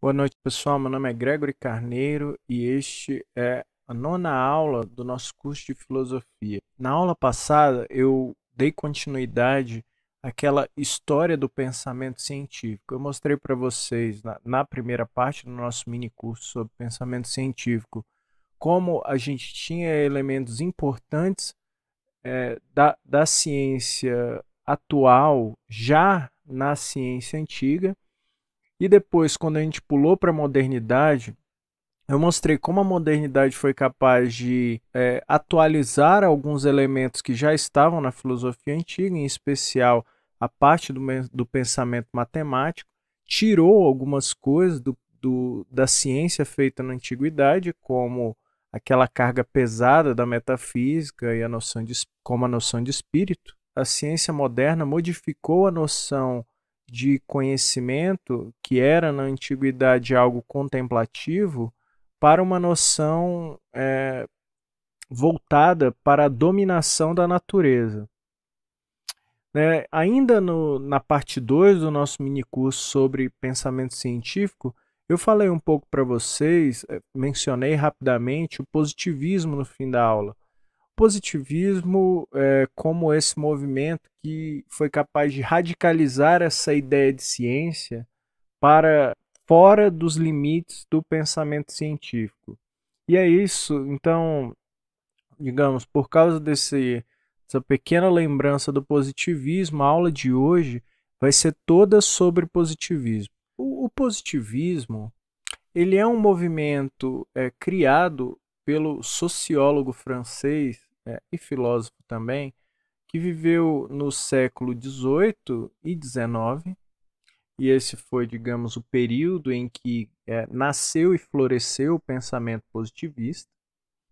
Boa noite, pessoal. Meu nome é Gregory Carneiro e este é a nona aula do nosso curso de filosofia. Na aula passada, eu dei continuidade àquela história do pensamento científico. Eu mostrei para vocês, na primeira parte do nosso mini curso sobre pensamento científico, como a gente tinha elementos importantes da ciência atual já na ciência antiga. E depois, quando a gente pulou para a modernidade, eu mostrei como a modernidade foi capaz de atualizar alguns elementos que já estavam na filosofia antiga, em especial a parte do pensamento matemático, tirou algumas coisas da ciência feita na antiguidade, como aquela carga pesada da metafísica e como a noção de espírito. A ciência moderna modificou a noção de conhecimento, que era na antiguidade algo contemplativo, para uma noção voltada para a dominação da natureza. Ainda na parte 2 do nosso minicurso sobre pensamento científico, eu falei um pouco para vocês, mencionei rapidamente o positivismo no fim da aula. Positivismo como esse movimento que foi capaz de radicalizar essa ideia de ciência para fora dos limites do pensamento científico. E é isso, então, digamos, por causa dessa pequena lembrança do positivismo, a aula de hoje vai ser toda sobre positivismo. O positivismo, ele é um movimento criado pelo sociólogo francês e filósofo também, que viveu no século XVIII e XIX, e esse foi, digamos, o período em que nasceu e floresceu o pensamento positivista.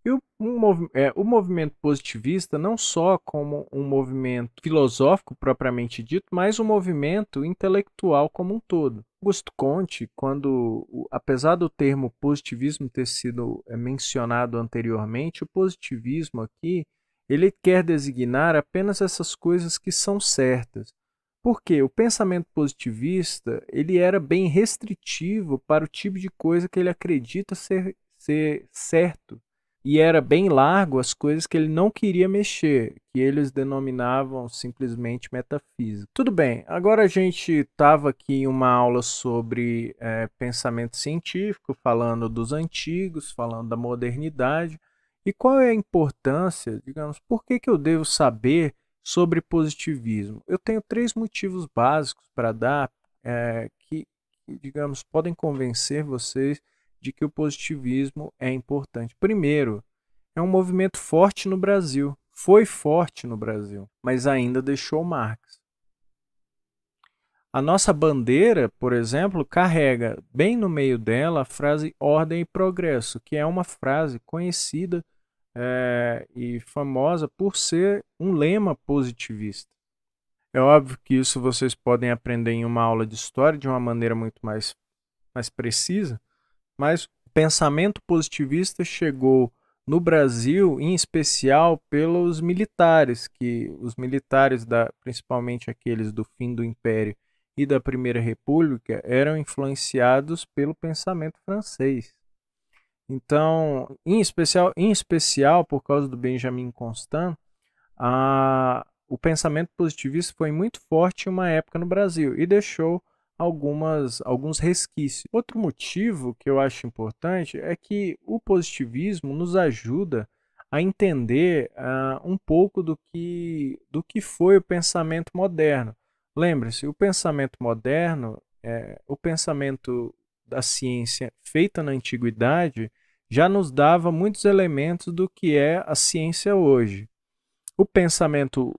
E o movimento positivista não só como um movimento filosófico propriamente dito, mas um movimento intelectual como um todo. Auguste Comte, apesar do termo positivismo ter sido mencionado anteriormente, o positivismo aqui ele quer designar apenas essas coisas que são certas. Porque o pensamento positivista ele era bem restritivo para o tipo de coisa que ele acredita ser certo. E era bem largo as coisas que ele não queria mexer, que eles denominavam simplesmente metafísica. Tudo bem, agora a gente estava aqui em uma aula sobre pensamento científico, falando dos antigos, falando da modernidade. E qual é a importância, digamos, por que eu devo saber sobre positivismo? Eu tenho 3 motivos básicos para dar que, digamos, podem convencer vocês de que o positivismo é importante. Primeiro, é um movimento forte no Brasil. Foi forte no Brasil, mas ainda deixou marcas. A nossa bandeira, por exemplo, carrega bem no meio dela a frase ordem e progresso, que é uma frase conhecida e famosa por ser um lema positivista. É óbvio que isso vocês podem aprender em uma aula de história de uma maneira muito mais precisa, mas o pensamento positivista chegou no Brasil, em especial pelos militares, os militares, principalmente aqueles do fim do Império e da Primeira República, eram influenciados pelo pensamento francês. Então, em especial por causa do Benjamin Constant, o pensamento positivista foi muito forte em uma época no Brasil e deixou alguns resquícios. Outro motivo que eu acho importante é que o positivismo nos ajuda a entender um pouco do que foi o pensamento moderno. Lembre-se, o pensamento moderno, o pensamento da ciência feita na antiguidade, já nos dava muitos elementos do que é a ciência hoje. O pensamento,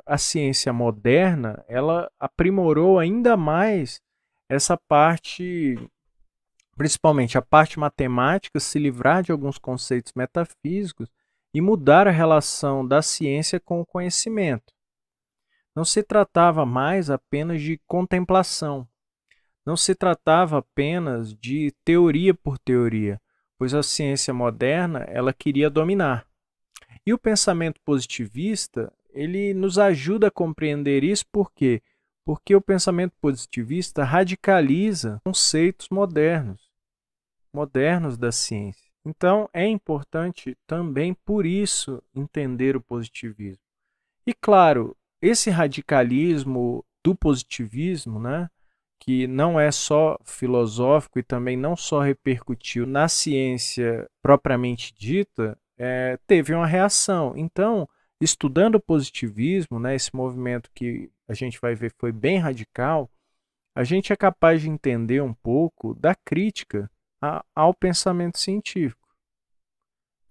a ciência moderna, ela aprimorou ainda mais essa parte, principalmente a parte matemática, se livrar de alguns conceitos metafísicos e mudar a relação da ciência com o conhecimento. Não se tratava mais apenas de contemplação, não se tratava apenas de teoria por teoria, pois a ciência moderna ela queria dominar. E o pensamento positivista, ele nos ajuda a compreender isso por quê? porque o pensamento positivista radicaliza conceitos modernos da ciência. Então, é importante também, por isso, entender o positivismo. E, claro, esse radicalismo do positivismo, né, que não é só filosófico e também não só repercutiu na ciência propriamente dita, teve uma reação. Então, estudando o positivismo, né, esse movimento que a gente vai ver foi bem radical, a gente é capaz de entender um pouco da crítica ao pensamento científico.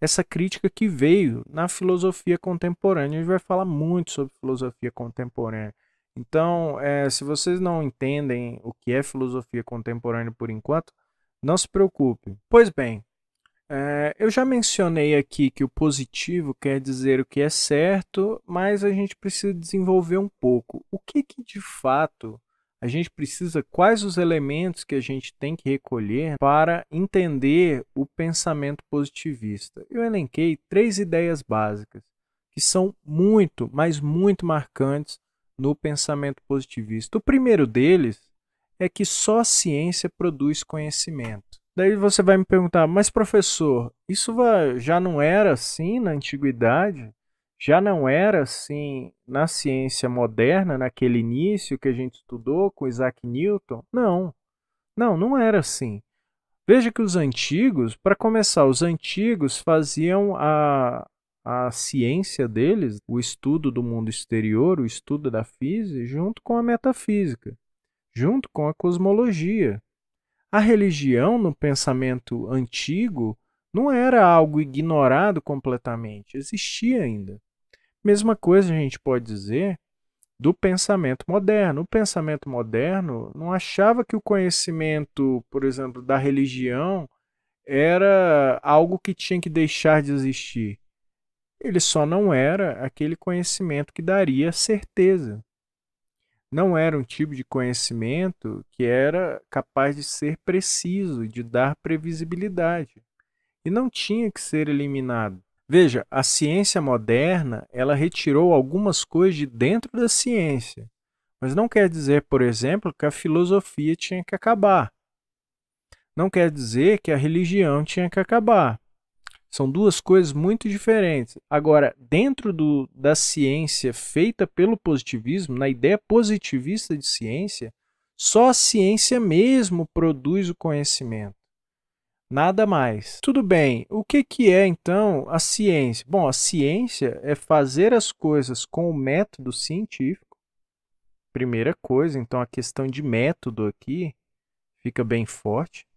Essa crítica que veio na filosofia contemporânea. A gente vai falar muito sobre filosofia contemporânea. Então, se vocês não entendem o que é filosofia contemporânea por enquanto, não se preocupe. Pois bem, eu já mencionei aqui que o positivo quer dizer o que é certo, mas a gente precisa desenvolver um pouco. O que de fato a gente precisa, quais os elementos que a gente tem que recolher para entender o pensamento positivista? Eu elenquei 3 ideias básicas que são muito, mas muito marcantes no pensamento positivista. O primeiro deles é que só a ciência produz conhecimento. Daí você vai me perguntar, mas professor, isso já não era assim na antiguidade? Já não era assim na ciência moderna, naquele início que a gente estudou com Isaac Newton? Não era assim. Veja que os antigos, para começar, os antigos faziam a ciência deles, o estudo do mundo exterior, o estudo da física, junto com a metafísica, junto com a cosmologia. A religião, no pensamento antigo, não era algo ignorado completamente, existia ainda. Mesma coisa a gente pode dizer do pensamento moderno. O pensamento moderno não achava que o conhecimento, por exemplo, da religião era algo que tinha que deixar de existir. Ele só não era aquele conhecimento que daria certeza. Não era um tipo de conhecimento que era capaz de ser preciso, de dar previsibilidade. E não tinha que ser eliminado. Veja, a ciência moderna, ela retirou algumas coisas de dentro da ciência, mas não quer dizer, por exemplo, que a filosofia tinha que acabar. Não quer dizer que a religião tinha que acabar. São duas coisas muito diferentes. Agora, dentro da ciência feita pelo positivismo, na ideia positivista de ciência, só a ciência mesmo produz o conhecimento. Nada mais. Tudo bem, o que é então a ciência? Bom, a ciência é fazer as coisas com o método científico. Primeira coisa, então a questão de método aqui fica bem forte.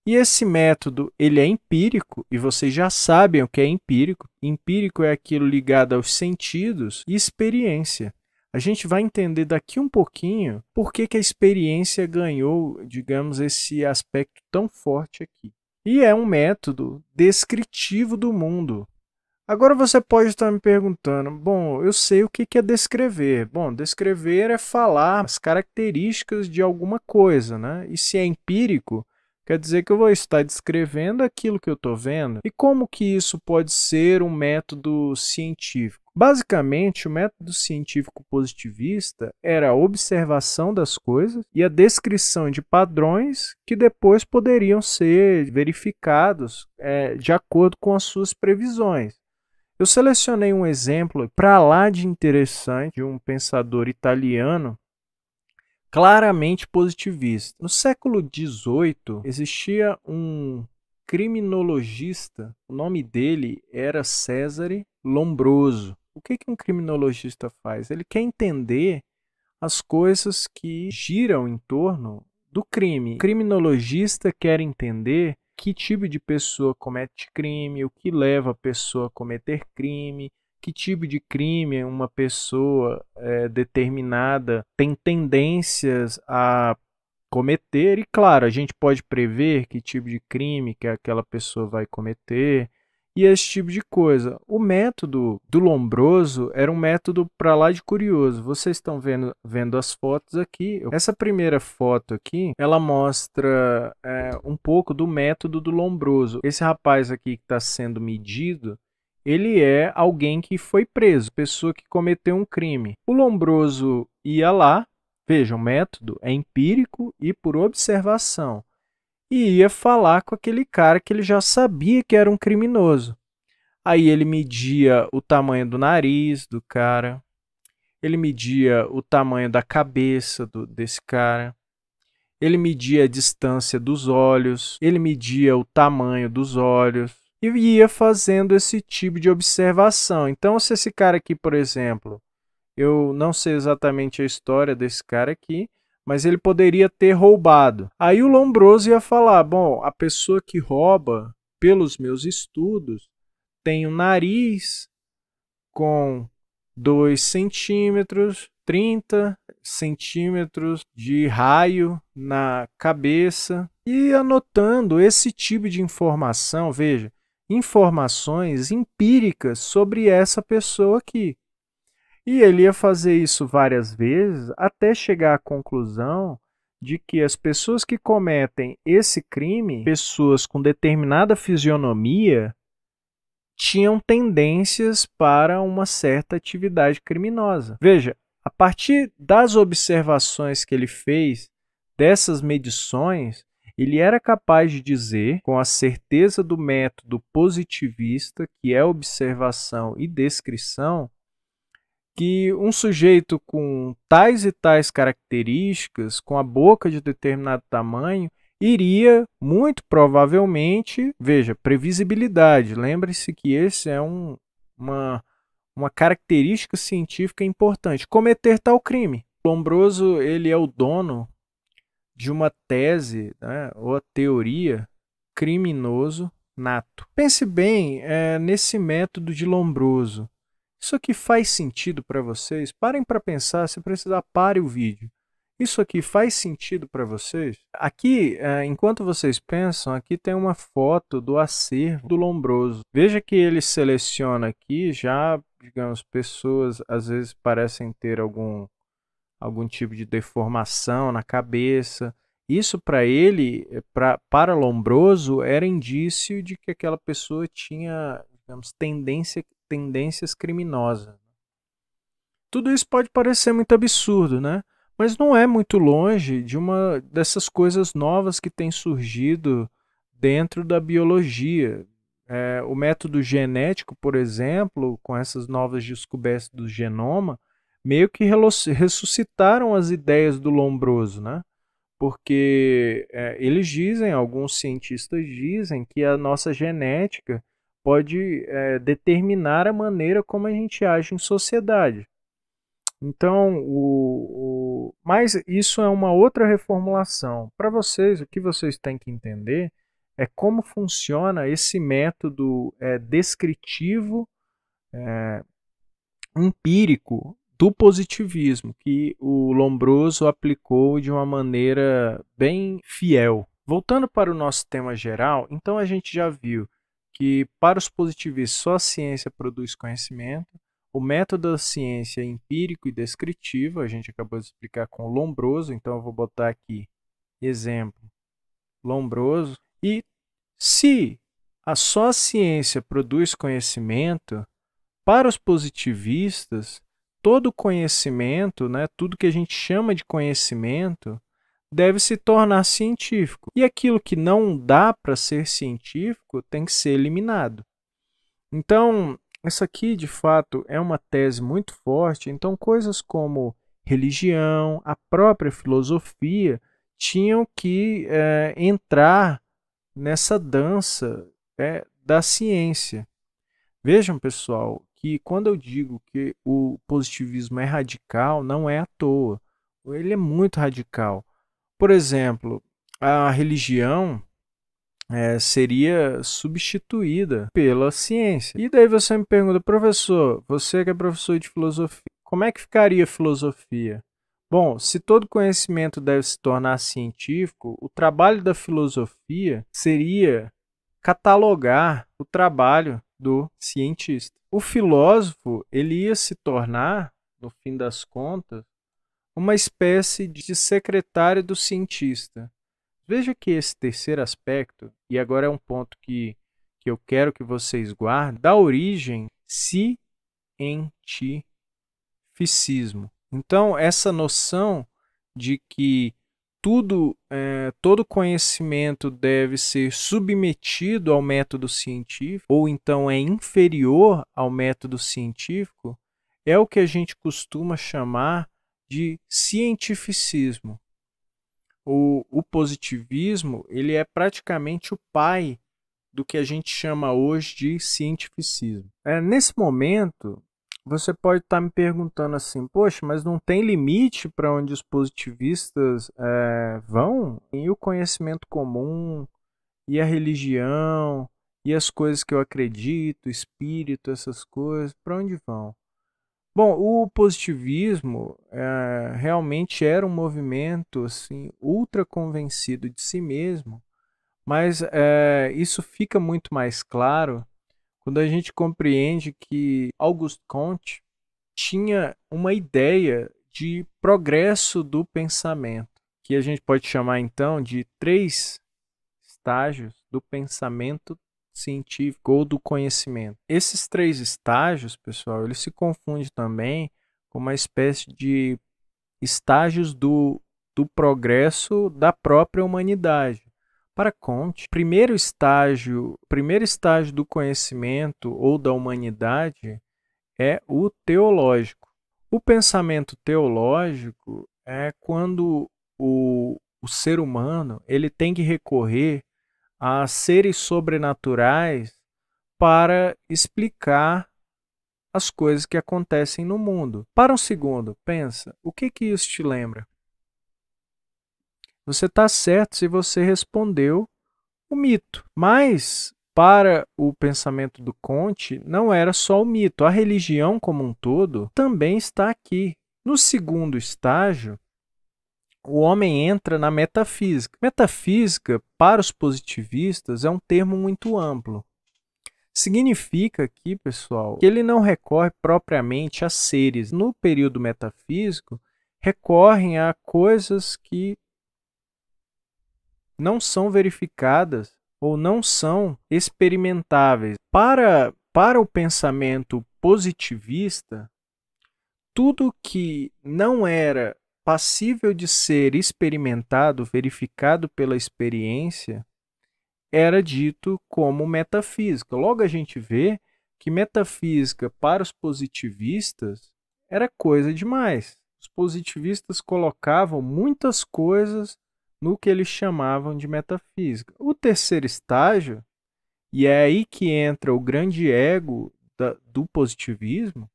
E esse método, ele é empírico, e vocês já sabem o que é empírico. Empírico é aquilo ligado aos sentidos e experiência. A gente vai entender daqui um pouquinho por que a experiência ganhou, digamos, esse aspecto tão forte aqui. E é um método descritivo do mundo. Agora você pode estar me perguntando, bom, eu sei o que é descrever. Bom, descrever é falar as características de alguma coisa, né? E se é empírico, quer dizer que eu vou estar descrevendo aquilo que eu estou vendo. E como que isso pode ser um método científico? Basicamente, o método científico positivista era a observação das coisas e a descrição de padrões que depois poderiam ser verificados de acordo com as suas previsões. Eu selecionei um exemplo para lá de interessante de um pensador italiano claramente positivista. No século XVIII, existia um criminologista, o nome dele era Cesare Lombroso. O que um criminologista faz? Ele quer entender as coisas que giram em torno do crime. O criminologista quer entender que tipo de pessoa comete crime, o que leva a pessoa a cometer crime, que tipo de crime uma pessoa determinada tem tendências a cometer. E, claro, a gente pode prever que tipo de crime que aquela pessoa vai cometer e esse tipo de coisa. O método do Lombroso era um método para lá de curioso. Vocês estão vendo as fotos aqui. Essa primeira foto aqui, ela mostra um pouco do método do Lombroso. Esse rapaz aqui que está sendo medido, ele é alguém que foi preso, pessoa que cometeu um crime. O Lombroso ia lá Veja, o método é empírico e por observação. E ia falar com aquele cara que ele já sabia que era um criminoso. Aí ele media o tamanho do nariz do cara, ele media o tamanho da cabeça desse cara, ele media a distância dos olhos, ele media o tamanho dos olhos e ia fazendo esse tipo de observação. Então, se esse cara aqui, por exemplo, eu não sei exatamente a história desse cara aqui, mas ele poderia ter roubado. Aí o Lombroso ia falar: bom, a pessoa que rouba, pelos meus estudos, tem um nariz com 2 centímetros, 30 centímetros de raio na cabeça. E anotando esse tipo de informação, veja, informações empíricas sobre essa pessoa aqui. E ele ia fazer isso várias vezes até chegar à conclusão de que as pessoas que cometem esse crime, pessoas com determinada fisionomia, tinham tendências para uma certa atividade criminosa. Veja, a partir das observações que ele fez, dessas medições, ele era capaz de dizer, com a certeza do método positivista, que é observação e descrição, que um sujeito com tais e tais características, com a boca de determinado tamanho, iria muito provavelmente, veja, previsibilidade. Lembre-se que esse é uma característica científica importante, cometer tal crime. Lombroso, ele é o dono de uma tese, né, ou a teoria criminoso nato. Pense bem nesse método de Lombroso. Isso aqui faz sentido para vocês? Parem para pensar, se precisar, pare o vídeo. Isso aqui faz sentido para vocês? Aqui, enquanto vocês pensam, aqui tem uma foto do acervo do Lombroso. Veja que ele seleciona aqui já, digamos, pessoas às vezes parecem ter algum tipo de deformação na cabeça. Isso para ele, para Lombroso, era indício de que aquela pessoa tinha, digamos, tendências criminosas. Tudo isso pode parecer muito absurdo, né? Mas não é muito longe de uma dessas coisas novas que tem surgido dentro da biologia. O método genético, por exemplo, com essas novas descobertas do genoma, meio que ressuscitaram as ideias do Lombroso, né? Porque eles dizem, alguns cientistas dizem, que a nossa genética pode determinar a maneira como a gente age em sociedade. Então, mas isso é uma outra reformulação. Para vocês, o que vocês têm que entender é como funciona esse método descritivo, empírico do positivismo, que o Lombroso aplicou de uma maneira bem fiel. Voltando para o nosso tema geral, então a gente já viu que para os positivistas só a ciência produz conhecimento, o método da ciência é empírico e descritivo, a gente acabou de explicar com o Lombroso, então eu vou botar aqui exemplo Lombroso. E se só a ciência produz conhecimento, para os positivistas, todo conhecimento, né, tudo que a gente chama de conhecimento, deve se tornar científico. E aquilo que não dá para ser científico tem que ser eliminado. Então, essa aqui, de fato, é uma tese muito forte. Então, coisas como religião, a própria filosofia, tinham que entrar nessa dança da ciência. Vejam, pessoal, que quando eu digo que o positivismo é radical, não é à toa. Ele é muito radical. Por exemplo, a religião seria substituída pela ciência. E daí você me pergunta, professor, você que é professor de filosofia, como é que ficaria a filosofia? Bom, se todo conhecimento deve se tornar científico, o trabalho da filosofia seria catalogar o trabalho do cientista. O filósofo, ele ia se tornar, no fim das contas, uma espécie de secretário do cientista. Veja que esse terceiro aspecto, e agora é um ponto que eu quero que vocês guardem, dá origem cientificismo. Então, essa noção de que todo conhecimento deve ser submetido ao método científico, ou então é inferior ao método científico, é o que a gente costuma chamar de cientificismo. O positivismo, ele é praticamente o pai do que a gente chama hoje de cientificismo. Nesse momento, você pode estar me perguntando assim, poxa, mas não tem limite para onde os positivistas vão? E o conhecimento comum, e a religião, e as coisas que eu acredito, espírito, essas coisas, para onde vão? Bom, o positivismo realmente era um movimento assim, ultra convencido de si mesmo, mas isso fica muito mais claro quando a gente compreende que Auguste Comte tinha uma ideia de progresso do pensamento, que a gente pode chamar então de 3 estágios do pensamento científico ou do conhecimento. Esses 3 estágios, pessoal, eles se confundem também com uma espécie de estágios do progresso da própria humanidade. Para Comte, o primeiro estágio do conhecimento ou da humanidade é o teológico. O pensamento teológico é quando o ser humano ele tem que recorrer a seres sobrenaturais para explicar as coisas que acontecem no mundo. Para um segundo, pensa, o que isso te lembra? Você está certo se você respondeu o mito. Mas, para o pensamento do Comte, não era só o mito. A religião como um todo também está aqui. No segundo estágio, o homem entra na metafísica. Metafísica, para os positivistas, é um termo muito amplo. Significa aqui, pessoal, que ele não recorre propriamente a seres. No período metafísico, recorrem a coisas que não são verificadas ou não são experimentáveis. Para o pensamento positivista, tudo que não era passível de ser experimentado, verificado pela experiência, era dito como metafísica. Logo a gente vê que metafísica para os positivistas era coisa demais. Os positivistas colocavam muitas coisas no que eles chamavam de metafísica. O terceiro estágio, e é aí que entra o grande ego do positivismo,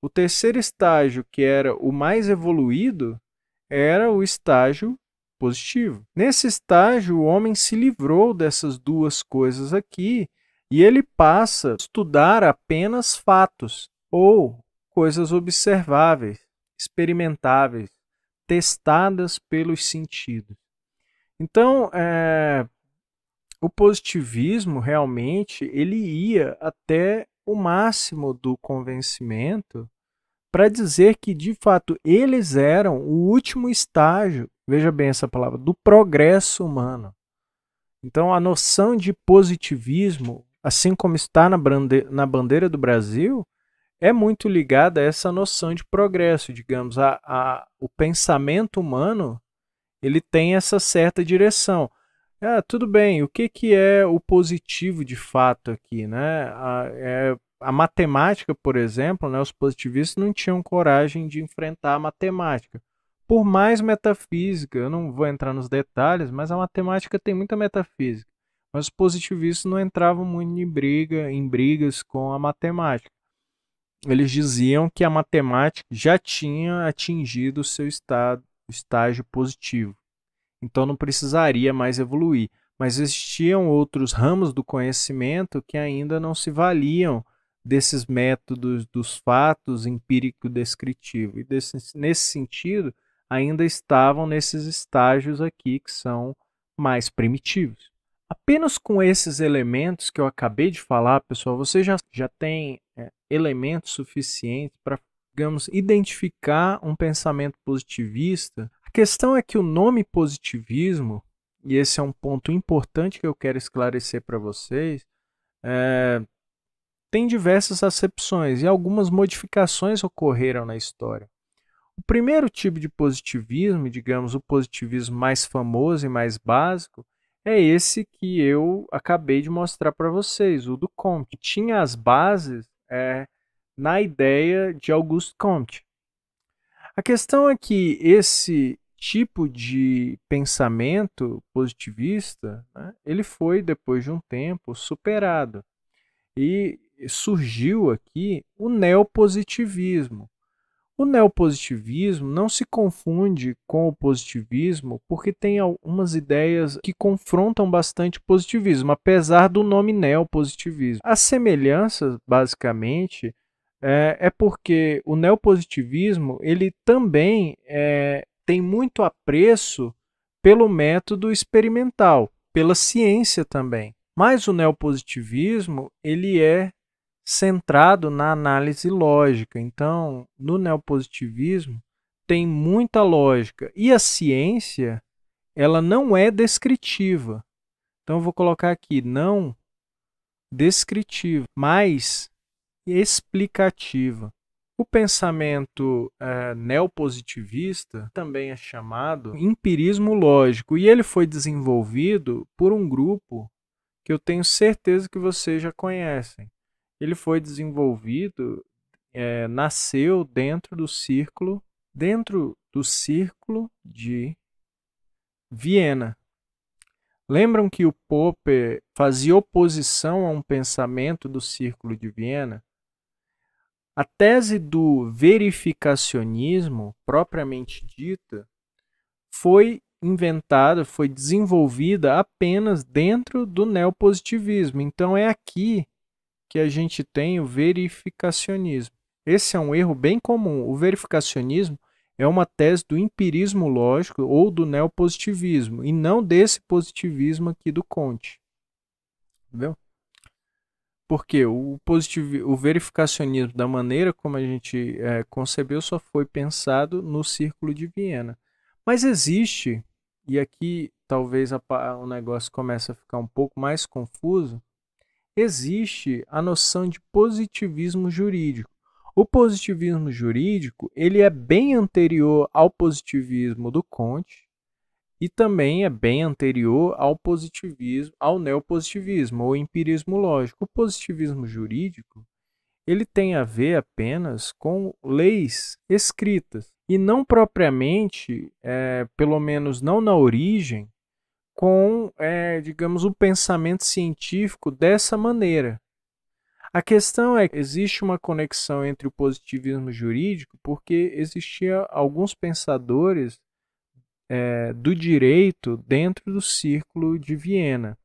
o terceiro estágio, que era o mais evoluído, era o estágio positivo. Nesse estágio, o homem se livrou dessas duas coisas aqui e ele passa a estudar apenas fatos ou coisas observáveis, experimentáveis, testadas pelos sentidos. Então, o positivismo realmente ele ia até o máximo do convencimento para dizer que, de fato, eles eram o último estágio, veja bem essa palavra, do progresso humano. Então, a noção de positivismo, assim como está na bandeira do Brasil, é muito ligada a essa noção de progresso, digamos, o pensamento humano ele tem essa certa direção. Tudo bem, o que é o positivo de fato aqui? Né? A matemática, por exemplo, né, os positivistas não tinham coragem de enfrentar a matemática. Por mais metafísica, eu não vou entrar nos detalhes, mas a matemática tem muita metafísica. Mas os positivistas não entravam muito em brigas com a matemática. Eles diziam que a matemática já tinha atingido o seu estágio positivo. Então não precisaria mais evoluir. Mas existiam outros ramos do conhecimento que ainda não se valiam desses métodos dos fatos empírico-descritivo. E nesse sentido, ainda estavam nesses estágios aqui que são mais primitivos. Apenas com esses elementos que eu acabei de falar, pessoal, você já tem elementos suficientes para, digamos, identificar um pensamento positivista. A questão é que o nome positivismo, e esse é um ponto importante que eu quero esclarecer para vocês, tem diversas acepções e algumas modificações ocorreram na história. O primeiro tipo de positivismo, digamos, o positivismo mais famoso e mais básico, é esse que eu acabei de mostrar para vocês, o do Comte. Tinha as bases na ideia de Auguste Comte. A questão é que esse tipo de pensamento positivista, né, ele foi, depois de um tempo, superado. E surgiu aqui o neopositivismo. O neopositivismo não se confunde com o positivismo porque tem algumas ideias que confrontam bastante o positivismo, apesar do nome neopositivismo. As semelhanças, basicamente, porque o neopositivismo ele também tem muito apreço pelo método experimental, pela ciência também. Mas o neopositivismo ele é centrado na análise lógica. Então, no neopositivismo tem muita lógica e a ciência, ela não é descritiva. Então eu vou colocar aqui não descritiva, mas explicativa. O pensamento neopositivista também é chamado empirismo lógico e ele foi desenvolvido por um grupo que eu tenho certeza que vocês já conhecem. Ele foi desenvolvido, nasceu dentro do círculo de Viena. Lembram que o Popper fazia oposição a um pensamento do círculo de Viena? A tese do verificacionismo, propriamente dita, foi inventada, foi desenvolvida apenas dentro do neopositivismo. Então é aqui que a gente tem o verificacionismo. Esse é um erro bem comum. O verificacionismo é uma tese do empirismo lógico ou do neopositivismo, e não desse positivismo aqui do Comte. Entendeu? Porque o verificacionismo, da maneira como a gente concebeu, só foi pensado no Círculo de Viena. Mas existe, e aqui talvez o negócio comece a ficar um pouco mais confuso, existe a noção de positivismo jurídico. O positivismo jurídico ele é bem anterior ao positivismo do Comte e também é bem anterior ao positivismo, ao neopositivismo ou empirismo lógico. O positivismo jurídico ele tem a ver apenas com leis escritas e não propriamente, pelo menos não na origem, com, digamos, o pensamento científico dessa maneira. A questão é que existe uma conexão entre o positivismo jurídico porque existiam alguns pensadores do direito dentro do Círculo de Viena.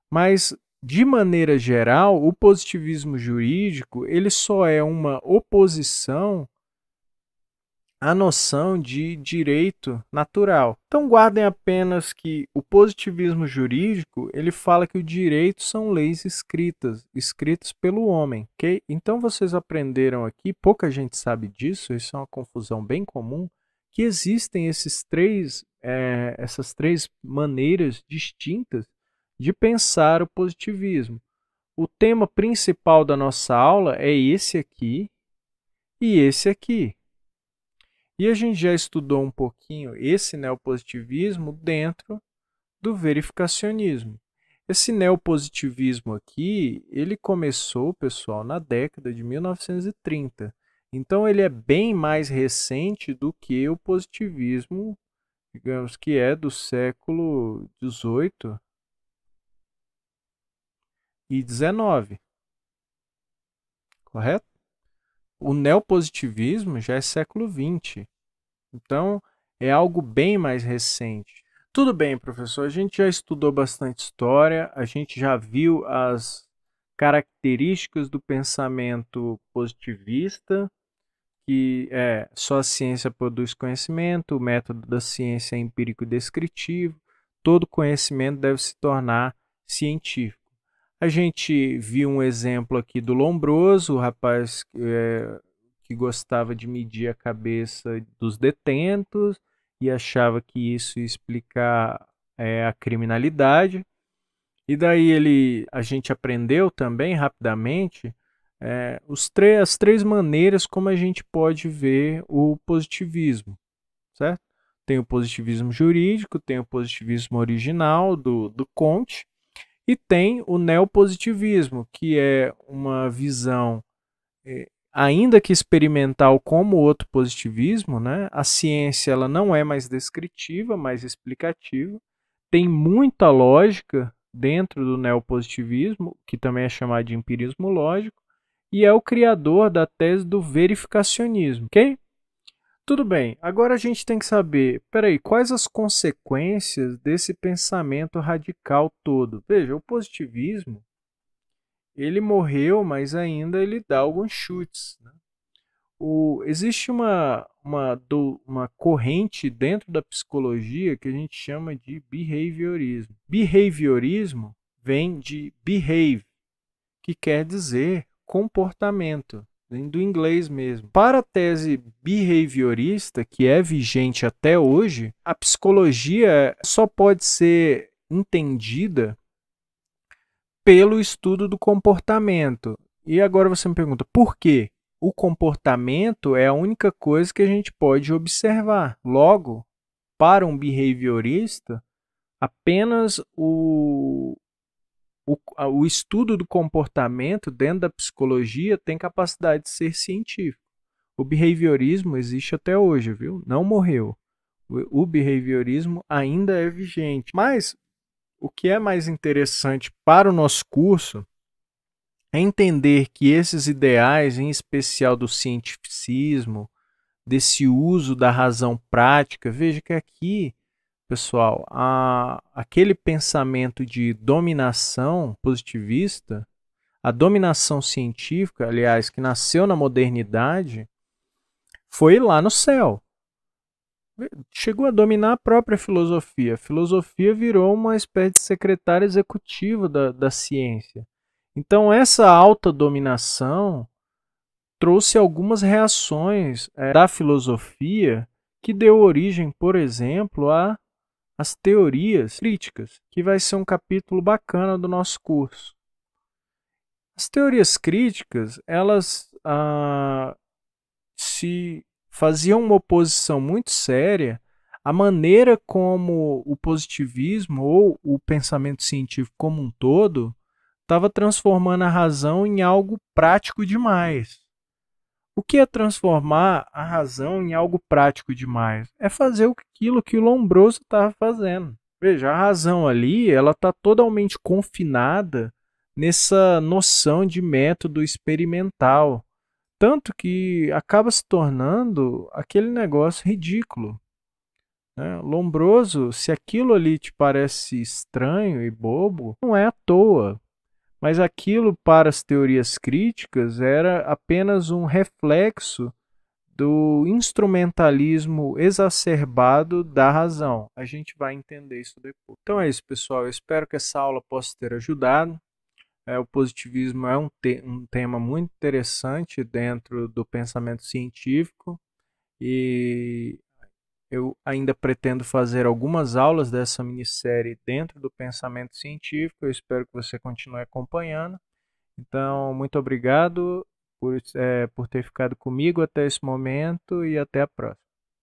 Mas, de maneira geral, o positivismo jurídico ele só é uma oposição a noção de direito natural. Então guardem apenas que o positivismo jurídico, ele fala que o direito são leis escritas pelo homem, ok? Então vocês aprenderam aqui, pouca gente sabe disso, isso é uma confusão bem comum, que existem essas três maneiras distintas de pensar o positivismo. O tema principal da nossa aula é esse aqui e esse aqui. E a gente já estudou um pouquinho esse neopositivismo dentro do verificacionismo. Esse neopositivismo aqui, ele começou, pessoal, na década de 1930. Então ele é bem mais recente do que o positivismo, digamos que é do século XVIII e XIX. Correto? O neopositivismo já é século XX. Então, é algo bem mais recente. Tudo bem, professor, a gente já estudou bastante história, a gente já viu as características do pensamento positivista, que só a ciência produz conhecimento, o método da ciência é empírico e descritivo, todo conhecimento deve se tornar científico. A gente viu um exemplo aqui do Lombroso, o rapaz que gostava de medir a cabeça dos detentos e achava que isso ia explicar a criminalidade. E daí a gente aprendeu também rapidamente as três maneiras como a gente pode ver o positivismo, certo? Tem o positivismo jurídico, tem o positivismo original do Comte, e tem o neopositivismo, que é uma visão, ainda que experimental como o outro positivismo, né? A ciência ela não é mais descritiva, mais explicativa. Tem muita lógica dentro do neopositivismo, que também é chamado de empirismo lógico, e é o criador da tese do verificacionismo, ok? Tudo bem, agora a gente tem que saber, peraí, quais as consequências desse pensamento radical todo? Veja, o positivismo, ele morreu, mas ainda ele dá alguns chutes, né? Existe uma corrente dentro da psicologia que a gente chama de behaviorismo. Behaviorismo vem de behave, que quer dizer comportamento, vem do inglês mesmo. Para a tese behaviorista, que é vigente até hoje, a psicologia só pode ser entendida pelo estudo do comportamento. E agora você me pergunta, por quê? O comportamento é a única coisa que a gente pode observar. Logo, para um behaviorista, apenas o estudo do comportamento dentro da psicologia tem capacidade de ser científico. O behaviorismo existe até hoje, viu? Não morreu. O behaviorismo ainda é vigente. Mas o que é mais interessante para o nosso curso é entender que esses ideais, em especial do cientificismo, desse uso da razão prática, veja que aqui, pessoal, aquele pensamento de dominação positivista, a dominação científica, aliás, que nasceu na modernidade, foi lá no céu. Chegou a dominar a própria filosofia. A filosofia virou uma espécie de secretária executiva da ciência. Então, essa alta dominação trouxe algumas reações da filosofia que deu origem, por exemplo, às teorias críticas, que vai ser um capítulo bacana do nosso curso. As teorias críticas, elas se faziam uma oposição muito séria à maneira como o positivismo ou o pensamento científico como um todo estava transformando a razão em algo prático demais. O que é transformar a razão em algo prático demais? É fazer aquilo que o Lombroso estava fazendo. Veja, a razão ali, ela está totalmente confinada nessa noção de método experimental. Tanto que acaba se tornando aquele negócio ridículo, né? Lombroso, se aquilo ali te parece estranho e bobo, não é à toa. Mas aquilo, para as teorias críticas, era apenas um reflexo do instrumentalismo exacerbado da razão. A gente vai entender isso depois. Então é isso, pessoal. Eu espero que essa aula possa ter ajudado. O positivismo é um tema muito interessante dentro do pensamento científico e eu ainda pretendo fazer algumas aulas dessa minissérie dentro do pensamento científico. Eu espero que você continue acompanhando. Então, muito obrigado por ter ficado comigo até esse momento e até a próxima.